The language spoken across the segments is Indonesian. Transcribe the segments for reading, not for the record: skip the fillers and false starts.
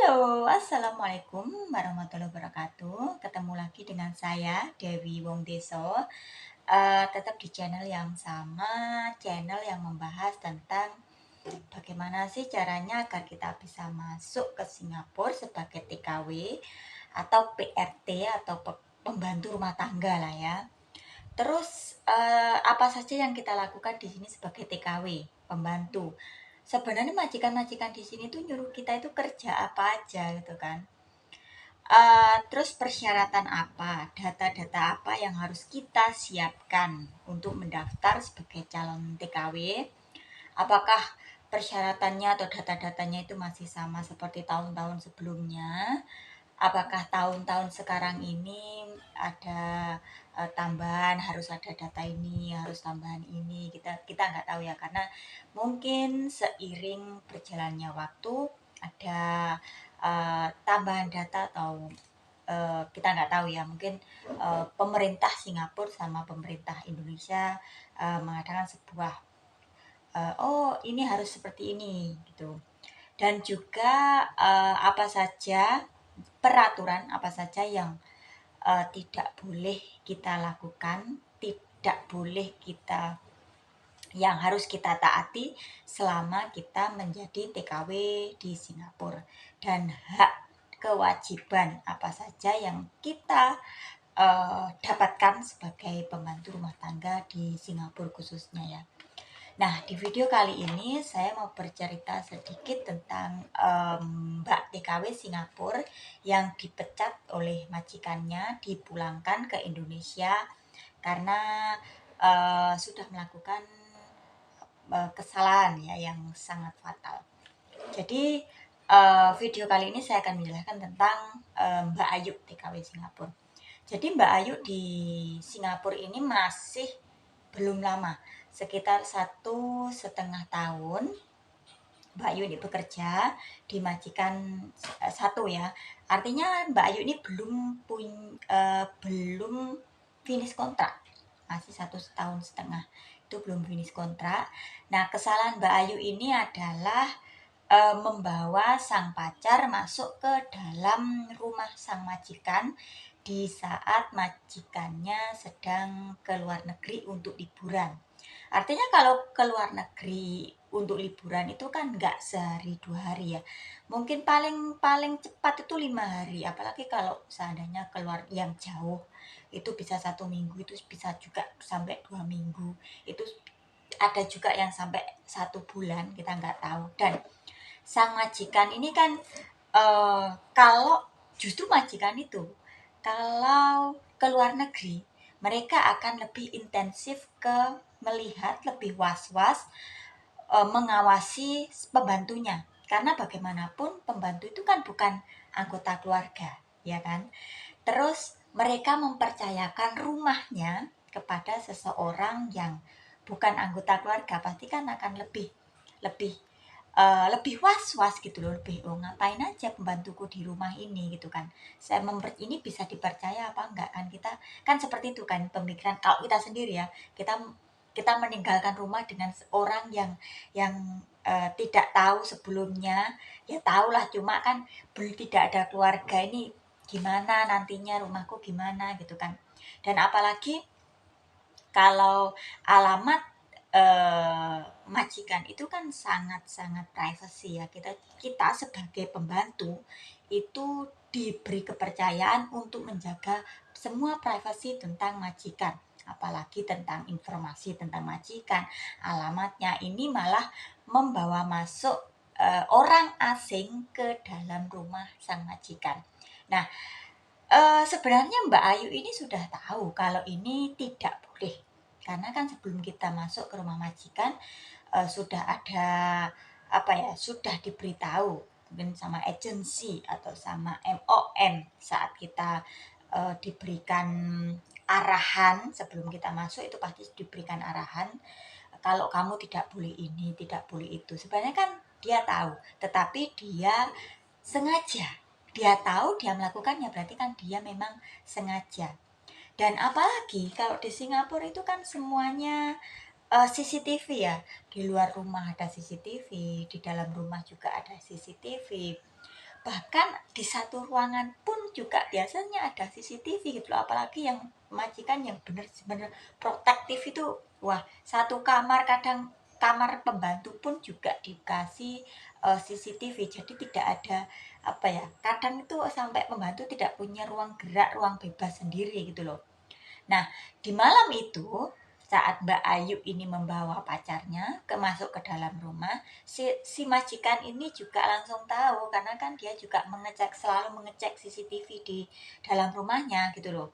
Halo, assalamualaikum warahmatullahi wabarakatuh. Ketemu lagi dengan saya Dewi Wongdeso. Tetap di channel yang sama, channel yang membahas tentang bagaimana sih caranya agar kita bisa masuk ke Singapura sebagai TKW atau PRT atau pembantu rumah tangga lah ya. Terus apa saja yang kita lakukan di sini sebagai TKW, pembantu? Sebenarnya majikan-majikan di sini tuh nyuruh kita itu kerja apa aja gitu kan. Terus persyaratan apa, data-data apa yang harus kita siapkan untuk mendaftar sebagai calon TKW? Apakah persyaratannya atau data-datanya itu masih sama seperti tahun-tahun sebelumnya? Apakah tahun-tahun sekarang ini ada tambahan, harus ada data ini, harus tambahan ini, kita nggak tahu ya, karena mungkin seiring berjalannya waktu ada tambahan data atau kita nggak tahu ya, mungkin pemerintah Singapura sama pemerintah Indonesia mengadakan sebuah oh ini harus seperti ini gitu. Dan juga apa saja peraturan apa saja yang tidak boleh kita lakukan, tidak boleh kita yang harus kita taati selama kita menjadi TKW di Singapura, dan hak kewajiban apa saja yang kita dapatkan sebagai pembantu rumah tangga di Singapura khususnya ya. Nah, di video kali ini saya mau bercerita sedikit tentang Mbak TKW Singapura yang dipecat oleh majikannya, dipulangkan ke Indonesia karena sudah melakukan kesalahan ya yang sangat fatal. Jadi video kali ini saya akan menjelaskan tentang Mbak Ayu TKW Singapura. Jadi Mbak Ayu di Singapura ini masih belum lama, sekitar 1,5 tahun Mbak Ayu ini bekerja di majikan satu ya. Artinya Mbak Ayu ini belum finish kontrak, masih 1,5 tahun itu belum finish kontrak. Nah, kesalahan Mbak Ayu ini adalah membawa sang pacar masuk ke dalam rumah sang majikan di saat majikannya sedang ke luar negeri untuk liburan. Artinya kalau ke luar negeri untuk liburan itu kan nggak sehari 2 hari ya. Mungkin paling paling cepat itu 5 hari. Apalagi kalau seandainya keluar yang jauh itu bisa 1 minggu, itu bisa juga sampai 2 minggu. Itu ada juga yang sampai 1 bulan, kita nggak tahu. Dan sang majikan ini kan kalau justru majikan itu kalau ke luar negeri mereka akan lebih intensif ke melihat, lebih was-was mengawasi pembantunya, karena bagaimanapun pembantu itu kan bukan anggota keluarga, ya kan. Terus mereka mempercayakan rumahnya kepada seseorang yang bukan anggota keluarga, pasti kan akan lebih lebih lebih was-was gitu loh, lebih oh ngapain aja pembantuku di rumah ini gitu kan, ini bisa dipercaya apa enggak kan, kita kan seperti itu kan pemikiran kalau kita sendiri ya, kita kita meninggalkan rumah dengan orang yang tidak tahu sebelumnya, ya tahulah cuma kan belum, tidak ada keluarga, ini gimana nantinya rumahku gimana gitu kan. Dan apalagi kalau alamat majikan itu kan sangat-sangat privacy ya, kita sebagai pembantu itu diberi kepercayaan untuk menjaga semua privasi tentang majikan, apalagi tentang informasi tentang majikan, alamatnya ini malah membawa masuk orang asing ke dalam rumah sang majikan. Nah, sebenarnya Mbak Ayu ini sudah tahu kalau ini tidak boleh, karena kan sebelum kita masuk ke rumah majikan sudah ada apa ya, sudah diberitahu mungkin sama agensi atau sama MOM saat kita diberikan arahan sebelum kita masuk, itu pasti diberikan arahan kalau kamu tidak boleh ini, tidak boleh itu. Sebenarnya kan dia tahu, tetapi dia sengaja. Dia tahu dia melakukannya, berarti kan dia memang sengaja. Dan apalagi kalau di Singapura itu kan semuanya CCTV ya. Di luar rumah ada CCTV, di dalam rumah juga ada CCTV. Bahkan di satu ruangan pun juga biasanya ada CCTV gitu loh, apalagi yang majikan yang benar-benar protektif itu, wah, satu kamar, kadang kamar pembantu pun juga dikasih CCTV, jadi tidak ada apa ya, kadang itu sampai pembantu tidak punya ruang gerak, ruang bebas sendiri gitu loh. Nah, di malam itu saat Mbak Ayu ini membawa pacarnya masuk ke dalam rumah, si majikan ini juga langsung tahu karena kan dia juga selalu mengecek CCTV di dalam rumahnya gitu loh.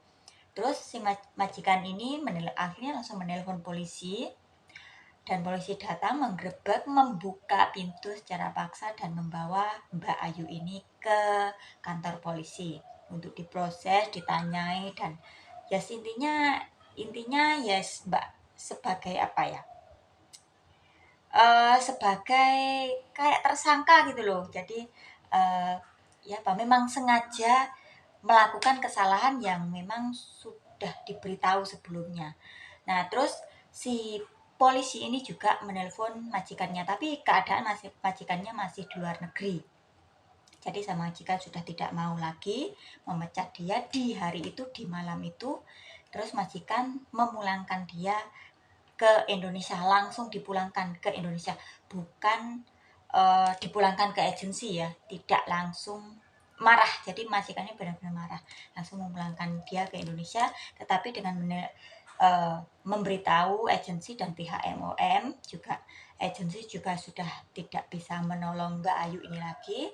Terus si majikan ini akhirnya langsung menelpon polisi, dan polisi datang menggerebek, membuka pintu secara paksa dan membawa Mbak Ayu ini ke kantor polisi untuk diproses, ditanyai, dan ya intinya ya Mbak, sebagai apa ya, sebagai kayak tersangka gitu loh. Jadi ya apa, memang sengaja melakukan kesalahan yang memang sudah diberitahu sebelumnya. Nah, terus si polisi ini juga menelpon majikannya, tapi keadaan majikannya masih di luar negeri. Jadi sama majikan sudah tidak mau lagi memecat dia di hari itu, di malam itu. Terus majikan memulangkan dia ke Indonesia, langsung dipulangkan ke Indonesia, bukan dipulangkan ke agensi ya, tidak langsung marah. Jadi majikannya benar-benar marah, langsung memulangkan dia ke Indonesia, tetapi dengan memberitahu agensi dan pihak MOM juga, agensi juga sudah tidak bisa menolong Mbak Ayu ini lagi.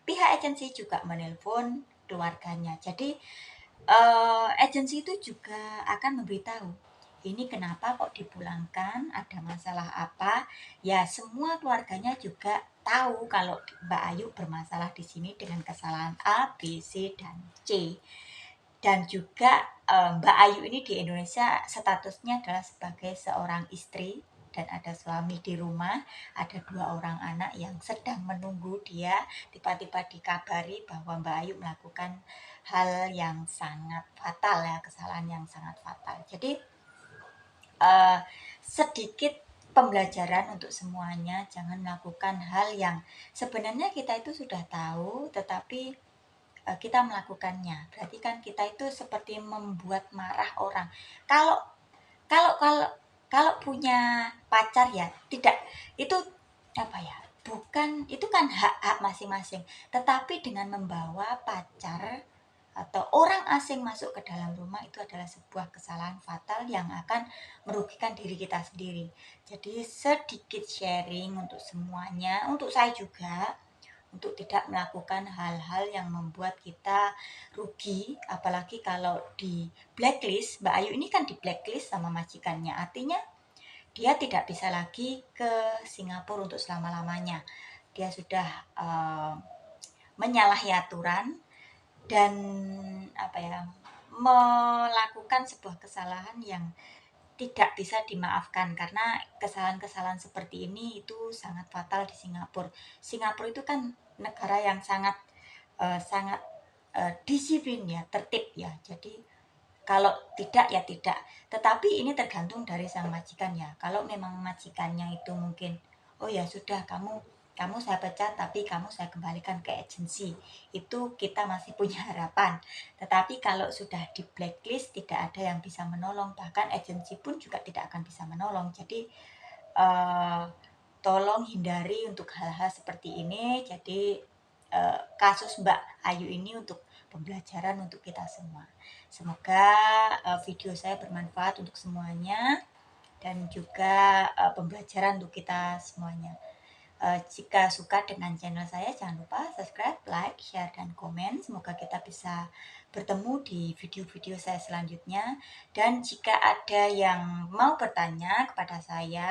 Pihak agensi juga menelpon keluarganya. Jadi agensi itu juga akan memberitahu, ini kenapa kok dipulangkan, ada masalah apa. Ya, semua keluarganya juga tahu kalau Mbak Ayu bermasalah di sini dengan kesalahan A, B, C, dan C. Dan juga Mbak Ayu ini di Indonesia statusnya adalah sebagai seorang istri dan ada suami di rumah, ada 2 orang anak yang sedang menunggu dia. Tiba-tiba dikabari bahwa Mbak Ayu melakukan hal yang sangat fatal ya, kesalahan yang sangat fatal. Jadi sedikit pembelajaran untuk semuanya, jangan melakukan hal yang sebenarnya kita itu sudah tahu, tetapi kita melakukannya. Berarti kan kita itu seperti membuat marah orang. Kalau kalau kalau kalau punya pacar ya, tidak, itu apa ya? Bukan, itu kan hak-hak masing-masing. Tetapi dengan membawa pacar atau orang asing masuk ke dalam rumah, itu adalah sebuah kesalahan fatal yang akan merugikan diri kita sendiri. Jadi sedikit sharing untuk semuanya, untuk saya juga, untuk tidak melakukan hal-hal yang membuat kita rugi. Apalagi kalau di blacklist, Mbak Ayu ini kan di blacklist sama majikannya, artinya dia tidak bisa lagi ke Singapura untuk selama-lamanya. Dia sudah menyalahi aturan dan apa ya, melakukan sebuah kesalahan yang tidak bisa dimaafkan, karena kesalahan-kesalahan seperti ini itu sangat fatal di Singapura. Singapura itu kan negara yang sangat sangat disiplin ya, tertib ya. Jadi kalau tidak ya tidak. Tetapi ini tergantung dari sang majikan ya. Kalau memang majikannya itu mungkin, oh ya sudah, kamu saya pecat tapi kamu saya kembalikan ke agensi, itu kita masih punya harapan. Tetapi kalau sudah di blacklist, tidak ada yang bisa menolong, bahkan agensi pun juga tidak akan bisa menolong. Jadi tolong hindari untuk hal-hal seperti ini. Jadi kasus Mbak Ayu ini untuk pembelajaran untuk kita semua. Semoga video saya bermanfaat untuk semuanya dan juga pembelajaran untuk kita semuanya. Jika suka dengan channel saya, jangan lupa subscribe, like, share, dan komen. Semoga kita bisa bertemu di video-video saya selanjutnya. Dan jika ada yang mau bertanya kepada saya,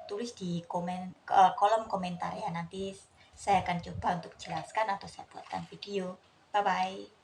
tulis di kolom komentar ya. Nanti saya akan coba untuk jelaskan atau saya buatkan video. Bye-bye.